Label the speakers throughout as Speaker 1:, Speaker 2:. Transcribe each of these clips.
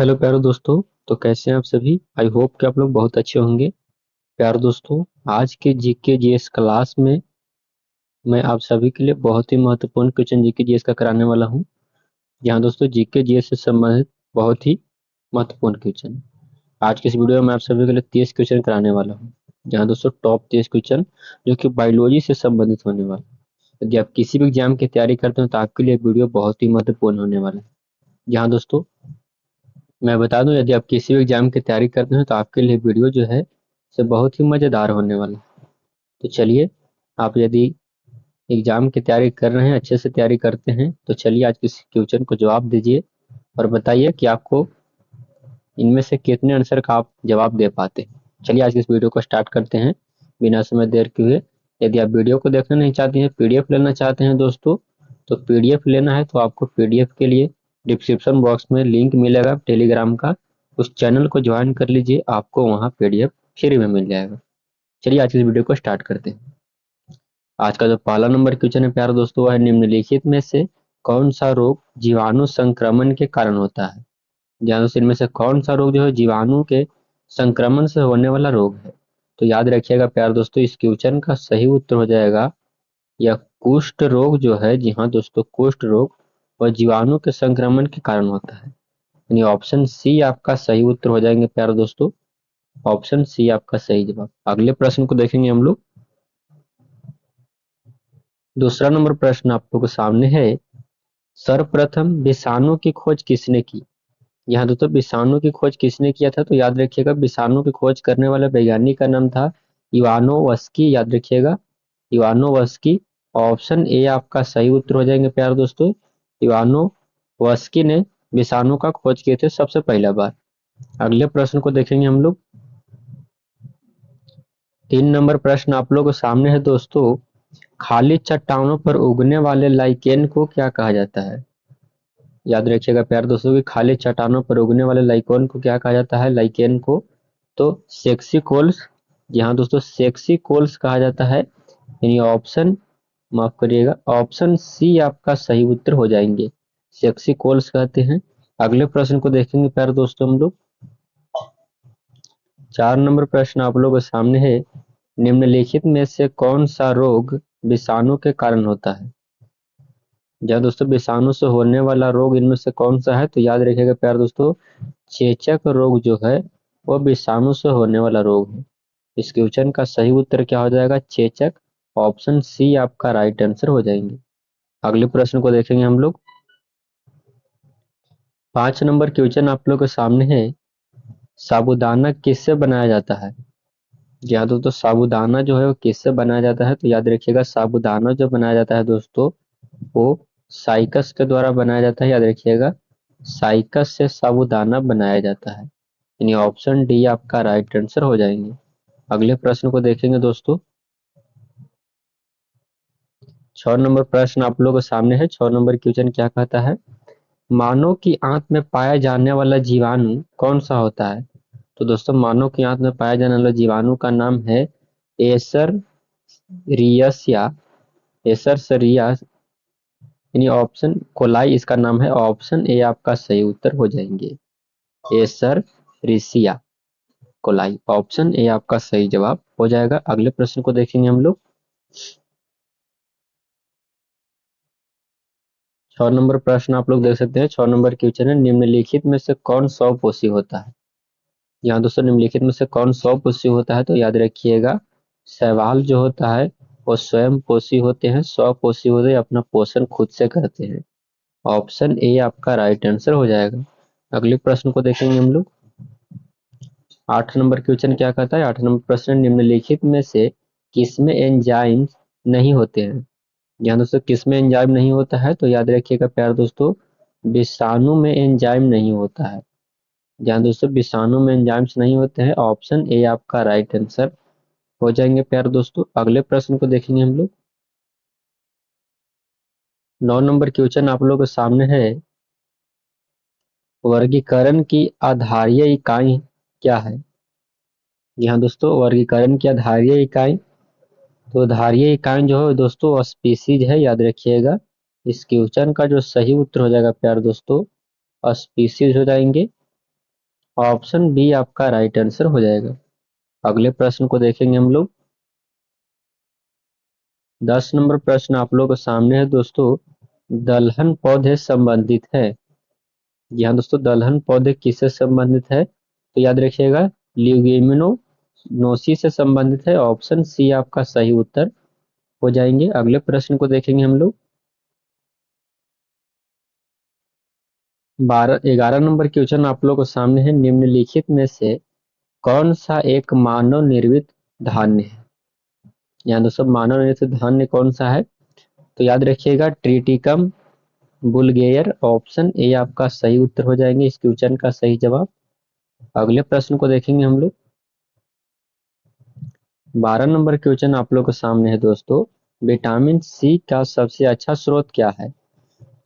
Speaker 1: Hello प्यारे दोस्तों। तो कैसे हैं आप सभी? आई होप कि आप लोग बहुत अच्छे होंगे। प्यारे दोस्तों, आज के जीके जीएस क्लास में मैं आप सभी के लिए बहुत ही महत्वपूर्ण क्वेश्चन जीके जीएस का कराने वाला हूं। जहां दोस्तों जीके जीएस से संबंधित बहुत ही महत्वपूर्ण क्वेश्चन आज के इस वीडियो में आप सभी के लिए 30 क्वेश्चन कराने वाला हूँ। जहाँ दोस्तों टॉप 30 क्वेश्चन जो कि बायोलॉजी से संबंधित होने वाला है। यदि आप किसी भी एग्जाम की तैयारी करते हो तो आपके लिए वीडियो बहुत ही महत्वपूर्ण होने वाला है। जहाँ दोस्तों मैं बता दूं, यदि आप किसी भी एग्जाम की तैयारी करते हैं तो आपके लिए वीडियो जो है से बहुत ही मज़ेदार होने वाला है। तो चलिए, आप यदि एग्जाम की तैयारी कर रहे हैं, अच्छे से तैयारी करते हैं, तो चलिए आज के इस क्वेश्चन को जवाब दीजिए और बताइए कि आपको इनमें से कितने आंसर का आप जवाब दे पाते हैं। चलिए आज की इस वीडियो को स्टार्ट करते हैं बिना समय देर के हुए। यदि आप वीडियो को देखना नहीं चाहते हैं, पीडीएफ लेना चाहते हैं दोस्तों, तो पीडीएफ लेना है तो आपको पीडीएफ के लिए डिस्क्रिप्शन बॉक्स में लिंक मिलेगा टेलीग्राम का। उस चैनल को ज्वाइन कर लीजिए, आपको वहाँ पीडीएफ फ्री में मिल जाएगा। चलिए आज की इस वीडियो को स्टार्ट करते हैं। आज का जो पहला नंबर क्वेश्चन है प्यारे दोस्तों, वह है निम्नलिखित में से कौन सा रोग जीवाणु संक्रमण के कारण होता है। ध्यान से इनमें से कौन सा रोग जो है जीवाणु के संक्रमण से होने वाला रोग है। तो याद रखिएगा प्यारे दोस्तों, इस क्वेश्चन का सही उत्तर हो जाएगा यह कुष्ठ रोग जो है। जी हाँ दोस्तों, कुष्ठ रोग वह जीवाणु के संक्रमण के कारण होता है। यानी ऑप्शन सी आपका सही उत्तर हो जाएंगे प्यारे दोस्तों। ऑप्शन सी आपका सही जवाब। अगले प्रश्न को देखेंगे हम लोग। दूसरा नंबर प्रश्न आप लोगों के सामने है, सर्वप्रथम विषाणु की खोज किसने की। यहाँ दोस्तों विषाणु की खोज किसने किया था, तो याद रखिएगा विषाणु की खोज करने वाले वैज्ञानिक का नाम था इवानोवस्की। याद रखिएगा इवानोवस्की। ऑप्शन ए आपका सही उत्तर हो जाएंगे प्यारे दोस्तों। इवानोवस्की ने विषाणु का खोज किए थे सबसे पहला बार। अगले प्रश्न को देखेंगे हम लोग। 3 नंबर प्रश्न आप लोगों के सामने है दोस्तों, खाली चट्टानों पर उगने वाले लाइकेन को क्या कहा जाता है। याद रखिएगा प्यारे दोस्तों कि खाली चट्टानों पर उगने वाले लाइकेन को क्या कहा जाता है, लाइकेन को तो सेक्सिकोल्स। यहाँ दोस्तों सेक्सिकोल्स कहा जाता है। यानी ऑप्शन, माफ करिएगा, ऑप्शन सी आपका सही उत्तर हो जाएंगे, सेक्सिकोल्स कहते हैं। अगले प्रश्न को देखेंगे प्यारे दोस्तों हम लोग। 4 नंबर प्रश्न आप लोगों के सामने है, निम्नलिखित में से कौन सा रोग विषाणु के कारण होता है। जहाँ दोस्तों विषाणु से होने वाला रोग इनमें से कौन सा है, तो याद रखिएगा प्यारे दोस्तों, चेचक रोग जो है वो विषाणु से होने वाला रोग है। इस क्वेश्चन का सही उत्तर क्या हो जाएगा, चेचक। ऑप्शन सी आपका राइट आंसर हो जाएंगे। अगले प्रश्न को देखेंगे हम लोग। 5 नंबर क्वेश्चन आप लोग के सामने है, साबूदाना किससे बनाया जाता है। या तो साबूदाना जो है वो किससे बनाया जाता है, तो याद रखिएगा साबूदाना जो बनाया जाता है दोस्तों वो साइकस के द्वारा बनाया जाता है। याद रखिएगा साइकस से साबूदाना बनाया जाता है। यानी ऑप्शन डी आपका राइट आंसर हो जाएंगे। अगले प्रश्न को देखेंगे दोस्तों। 6 नंबर प्रश्न आप लोगों के सामने है। 6 नंबर क्वेश्चन क्या कहता है, मानव की आंत में पाया जाने वाला जीवाणु कौन सा होता है। तो दोस्तों मानव की आंत में पाया जाने वाला जीवाणु का नाम है एसर रियस या एसर सरियास। यानी ऑप्शन कोलाई इसका नाम है। ऑप्शन ए आपका सही उत्तर हो जाएंगे, Acer Risia coli. Option A आपका सही जवाब हो जाएगा। अगले प्रश्न को देखेंगे हम लोग। 6 नंबर प्रश्न आप लोग देख सकते हैं। 6 नंबर क्वेश्चन है, निम्नलिखित में से कौन स्वपोषी होता है। यहाँ दोस्तों निम्नलिखित में से कौन स्वपोषी होता है, तो याद रखिएगा शैवाल जो होता है वो स्वयं पोषी होते हैं, स्वपोषी होते हैं, अपना पोषण खुद से करते हैं। ऑप्शन ए आपका राइट आंसर हो जाएगा। अगले प्रश्न को देखेंगे हम लोग। 8 नंबर क्वेश्चन क्या कहता है, 8 नंबर प्रश्न, निम्नलिखित में से किसमें एंजाइम नहीं होते हैं। यहाँ दोस्तों किसमें एंजाइम नहीं होता है, तो याद रखिएगा प्यारे दोस्तों विषाणु में एंजाइम नहीं होता है। जहाँ दोस्तों विषाणु में एंजाइम्स नहीं होते हैं। ऑप्शन ए आपका राइट आंसर हो जाएंगे प्यारे दोस्तों। अगले प्रश्न को देखेंगे हम लोग। 9 नंबर क्वेश्चन आप लोगों के सामने है, वर्गीकरण की आधारीय इकाई क्या है। यहाँ दोस्तों वर्गीकरण की आधारीय इकाई, तो आधारीय इकाई जो है दोस्तों स्पीसीज है। याद रखिएगा इस क्वेश्चन का जो सही उत्तर हो जाएगा प्यारे दोस्तों स्पीसीज हो जाएंगे। ऑप्शन बी आपका राइट आंसर हो जाएगा। अगले प्रश्न को देखेंगे हम लोग। 10 नंबर प्रश्न आप लोगों के सामने है दोस्तों। दलहन पौधे संबंधित है। जी हाँ दोस्तों, दलहन पौधे किससे संबंधित है? तो याद रखिएगा, ल्यूगिमिनोसी से संबंधित है। ऑप्शन सी आपका सही उत्तर हो जाएंगे। अगले प्रश्न को देखेंगे हम लोग। 11 नंबर क्वेश्चन आप लोगों के सामने है। निम्नलिखित में से कौन सा एक मानव निर्मित धान्य है? यहाँ दोस्तों मानव निर्मित धान्य कौन सा है? तो याद रखिएगा, ट्रिटिकम बुलगेयर। ऑप्शन ए आपका सही उत्तर हो जाएंगे इस क्वेश्चन का सही जवाब। अगले प्रश्न को देखेंगे हम लोग। 12 नंबर क्वेश्चन आप लोग के सामने है दोस्तों। विटामिन सी का सबसे अच्छा स्रोत क्या है?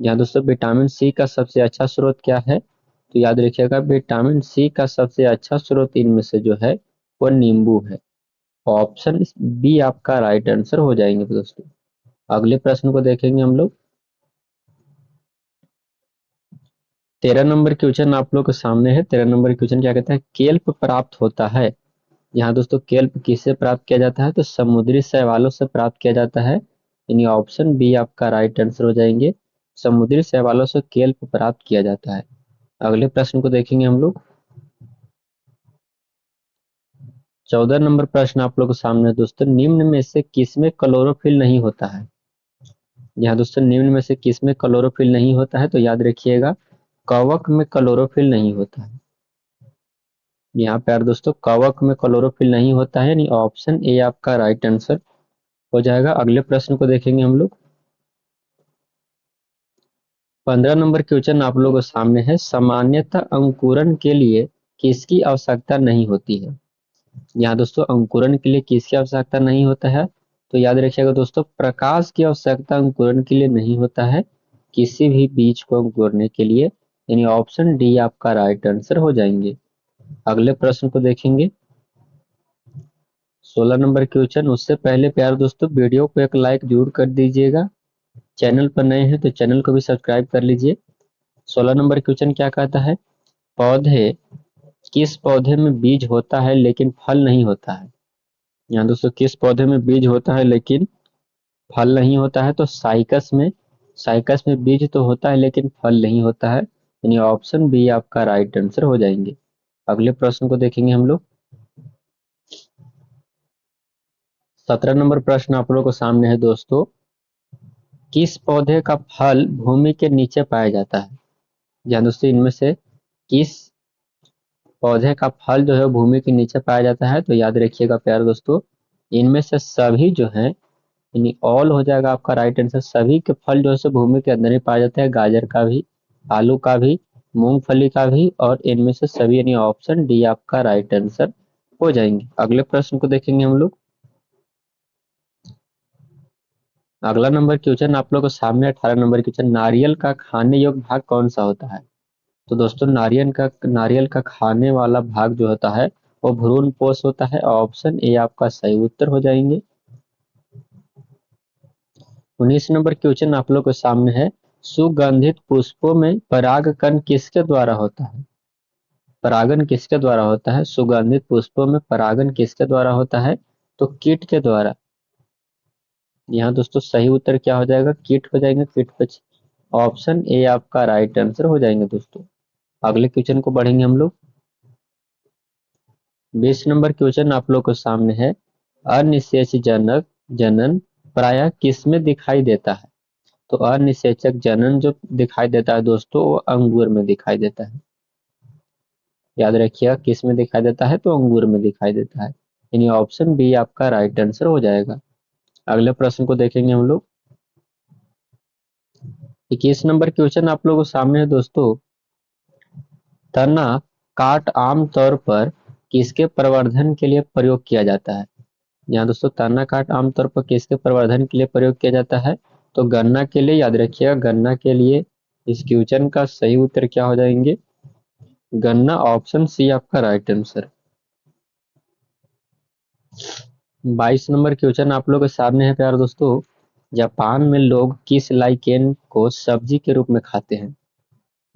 Speaker 1: यहाँ दोस्तों विटामिन सी का सबसे अच्छा स्रोत क्या है? तो याद रखिएगा, विटामिन सी का सबसे अच्छा स्रोत इनमें से जो है वो नींबू है। ऑप्शन बी आपका राइट आंसर हो जाएंगे दोस्तों। अगले प्रश्न को देखेंगे हम लोग। 13 नंबर क्वेश्चन आप लोग के सामने है। 13 नंबर क्वेश्चन क्या कहता है? केल्प प्राप्त होता है। यहाँ दोस्तों केल्प किससे प्राप्त किया जाता है? तो समुद्री शैवालों से प्राप्त किया जाता है। यानी ऑप्शन बी आपका राइट आंसर हो जाएंगे। समुद्री शैवालों से केल्प प्राप्त किया जाता है। अगले प्रश्न को देखेंगे हम लोग। 14 नंबर प्रश्न आप लोग के सामने है दोस्तों। निम्न में से किसमें क्लोरोफिल नहीं होता है? यहाँ दोस्तों निम्न में से किसमें क्लोरोफिल नहीं होता है? तो याद रखिएगा, कवक में क्लोरोफिल नहीं होता है। यहाँ पे यार दोस्तों कवक में क्लोरोफिल नहीं होता है। यानी ऑप्शन ए आपका राइट आंसर हो जाएगा। अगले प्रश्न को देखेंगे हम लोग। 15 नंबर क्वेश्चन आप लोगों के सामने है। सामान्यतः अंकुरण के लिए किसकी आवश्यकता नहीं होती है? यहाँ दोस्तों अंकुरण के लिए किसकी आवश्यकता नहीं होता है? तो याद रखिएगा दोस्तों, प्रकाश की आवश्यकता अंकुरण के लिए नहीं होता है, किसी भी बीज को अंकुरने के लिए। यानी ऑप्शन डी आपका राइट आंसर हो जाएंगे। अगले प्रश्न को देखेंगे। 16 नंबर क्वेश्चन। उससे पहले प्यारे दोस्तों वीडियो को एक लाइक जरूर कर दीजिएगा। चैनल पर नए हैं तो चैनल को भी सब्सक्राइब कर लीजिए। 16 नंबर क्वेश्चन क्या कहता है? पौधे किस पौधे में बीज होता है लेकिन फल नहीं होता है? यहाँ दोस्तों किस पौधे में बीज होता है लेकिन फल नहीं होता है? तो साइकस में बीज तो होता है लेकिन फल नहीं होता है। यानी ऑप्शन बी आपका राइट आंसर हो जाएंगे। अगले प्रश्न को देखेंगे हम लोग। 17 नंबर प्रश्न आप लोगों को सामने है दोस्तों। किस पौधे का फल भूमि के नीचे पाया जाता है? यहाँ दोस्तों इनमें से किस पौधे का फल जो है भूमि के नीचे पाया जाता है? तो याद रखिएगा प्यारे दोस्तों, इनमें से सभी जो है, यानी ऑल हो जाएगा आपका राइट आंसर। सभी के फल जो है सो भूमि के अंदर ही पाए जाते हैं। गाजर का भी, आलू का भी, मूंगफली का भी, और इनमें से सभी, यानी ऑप्शन डी आपका राइट आंसर हो जाएंगे। अगले प्रश्न को देखेंगे हम लोग। अगला नंबर क्वेश्चन आप लोग को सामने 18 नंबर क्वेश्चन। नारियल का खाने योग्य भाग कौन सा होता है? तो दोस्तों नारियल का खाने वाला भाग जो होता है वो भ्रूण पोष होता है। ऑप्शन ए आपका सही उत्तर हो जाएंगे। 19 नंबर क्वेश्चन आप लोग के सामने है। सुगंधित पुष्पों में परागकण किसके द्वारा होता है? परागन किसके द्वारा होता है? सुगंधित पुष्पों में परागन किसके द्वारा होता है? तो कीट के द्वारा। यहाँ दोस्तों सही उत्तर क्या हो जाएगा? कीट हो जाएंगे। कीट पे ऑप्शन ए आपका राइट आंसर हो जाएंगे दोस्तों। अगले क्वेश्चन को बढ़ेंगे हम लोग। 20 नंबर क्वेश्चन आप लोग के सामने है। अनिषेच जनक जनन प्रायः किसमें दिखाई देता है? तो अनिषेचक जनन जो दिखाई देता है दोस्तों वो अंगूर में दिखाई देता है। याद रखिएगा किस में दिखाई देता है? तो अंगूर में दिखाई देता है। यानी ऑप्शन बी आपका राइट आंसर हो जाएगा। अगले प्रश्न को देखेंगे हम लोग। 21 नंबर क्वेश्चन आप लोगों के सामने है दोस्तों। तना काट आमतौर पर किसके प्रवर्धन के लिए प्रयोग किया जाता है? यहाँ दोस्तों तना काट आमतौर पर किसके प्रवर्धन के लिए प्रयोग किया जाता है? तो गन्ना के लिए। याद रखिएगा गन्ना के लिए। इस क्वेश्चन का सही उत्तर क्या हो जाएंगे? गन्ना। ऑप्शन सी आपका राइट आंसर। 22 नंबर क्वेश्चन आप लोग के सामने है प्यारे दोस्तों। जापान में लोग किस लाइकेन को सब्जी के रूप में खाते हैं?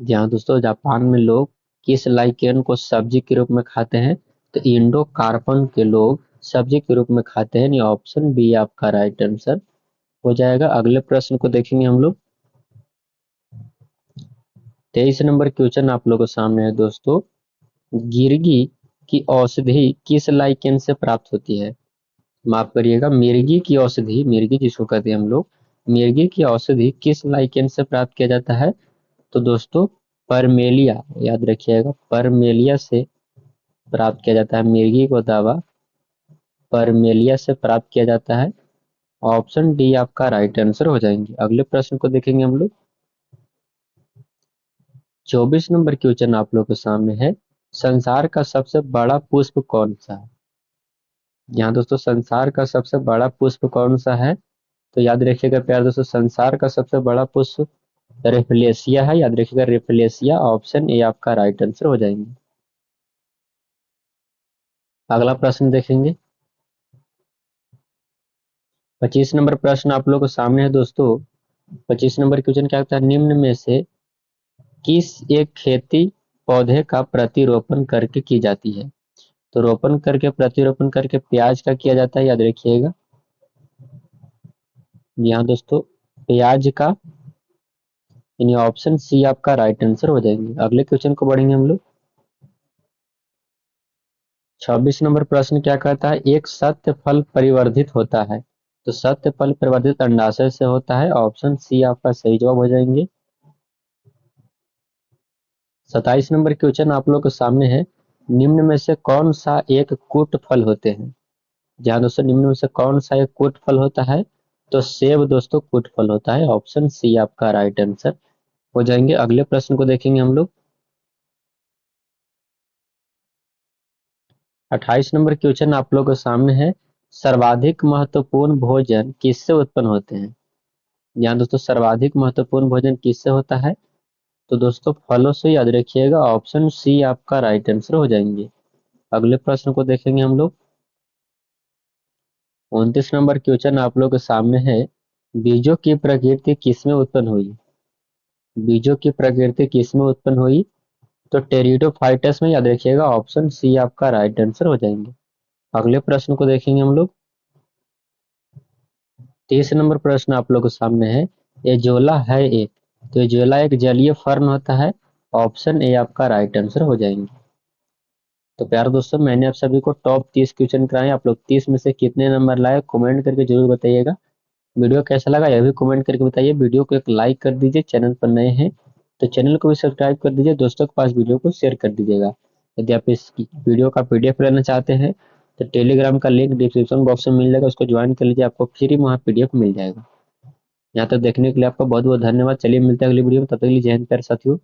Speaker 1: जी हाँ दोस्तों, जापान में लोग किस लाइकेन को सब्जी के रूप में खाते हैं? तो इंडो कार्पन के लोग सब्जी के रूप में खाते हैं। ऑप्शन बी आपका राइट आंसर हो जाएगा। अगले प्रश्न को देखेंगे हम लोग। 23 नंबर क्वेश्चन आप लोगों के सामने है दोस्तों। गिरगी की औषधि किस लाइकेन से प्राप्त होती है? माफ करिएगा, मिर्गी की औषधि, मिर्गी जिसको कहते हैं हम लोग, मिर्गी की औषधि किस लाइकेन से प्राप्त किया जाता है? तो दोस्तों परमेलिया, याद रखिएगा, परमेलिया से प्राप्त किया जाता है। मिर्गी को दवा परमेलिया से प्राप्त किया जाता है। ऑप्शन डी आपका राइट आंसर हो जाएंगे। अगले प्रश्न को देखेंगे हम लोग। 24 नंबर क्वेश्चन आप लोग के सामने है। संसार का सबसे बड़ा पुष्प कौन सा है? यहाँ दोस्तों संसार का सबसे बड़ा पुष्प कौन सा है? तो याद रखिएगा प्यार दोस्तों, संसार का सबसे बड़ा पुष्प रेफलेशिया है। याद रखिएगा रेफलेशिया। ऑप्शन ए आपका राइट आंसर हो जाएंगे। अगला प्रश्न देखेंगे। 25 नंबर प्रश्न आप लोग के सामने है दोस्तों। 25 नंबर क्वेश्चन क्या कहता है? निम्न में से किस एक खेती पौधे का प्रतिरोपण करके की जाती है? तो रोपण करके, प्रतिरोपण करके प्याज का किया जाता है। याद रखिएगा यहाँ दोस्तों प्याज का, यानी ऑप्शन सी आपका राइट आंसर हो जाएंगे। अगले क्वेश्चन को बढ़ेंगे हम लोग। 26 नंबर प्रश्न क्या कहता है? एक सत्य फल परिवर्धित होता है। तो सत्य फल परिवर्धित अंडाशय से होता है। ऑप्शन सी आपका सही जवाब हो जाएंगे। 27 नंबर क्वेश्चन आप लोग के सामने है। निम्न में से कौन सा एक कूट फल होते हैं? जहाँ दोस्तों निम्न में से कौन सा एक कूट फल होता है? तो सेब दोस्तों कूट फल होता है। ऑप्शन सी आपका राइट आंसर हो जाएंगे। अगले प्रश्न को देखेंगे हम लोग। 28 नंबर क्वेश्चन आप लोग के सामने है। सर्वाधिक महत्वपूर्ण भोजन किससे उत्पन्न होते हैं? यहाँ दोस्तों सर्वाधिक महत्वपूर्ण भोजन किससे होता है? तो दोस्तों फलों से। याद रखिएगा ऑप्शन सी आपका राइट आंसर हो जाएंगे। अगले प्रश्न को देखेंगे हम लोग। 29 नंबर क्वेश्चन आप लोग के सामने है। बीजों की प्रकृति किसमें उत्पन्न हुई? बीजों की प्रकृति किसमें उत्पन्न हुई? तो टेरिडोफाइटस में। याद रखिएगा ऑप्शन सी आपका राइट आंसर हो जाएंगे। अगले प्रश्न को देखेंगे हम लोग। 30 नंबर प्रश्न आप लोग के सामने है। एजोला है एक, तो एजोला एक जलीय फर्न होता है। ऑप्शन ए आपका राइट आंसर हो जाएंगे। तो प्यारे दोस्तों मैंने आप सभी को टॉप 30 क्वेश्चन कराए। आप लोग 30 में से कितने नंबर लाए कमेंट करके जरूर बताइएगा। वीडियो कैसा लगा यह भी कमेंट करके बताइए। वीडियो को एक लाइक कर दीजिए। चैनल पर नए हैं तो चैनल को भी सब्सक्राइब कर दीजिए। दोस्तों के पास वीडियो को शेयर कर दीजिएगा। यदि आप इस वीडियो का पीडीएफ लेना चाहते हैं तो टेलीग्राम का लिंक डिस्क्रिप्शन बॉक्स में मिल जाएगा, उसको ज्वाइन कर लीजिए, आपको फ्री में वहाँ पीडीएफ मिल जाएगा। यहाँ तक देखने के लिए आपका बहुत बहुत धन्यवाद। चलिए मिलते हैं अगली वीडियो में, तब तक के लिए जय हिंद प्यारे साथियों।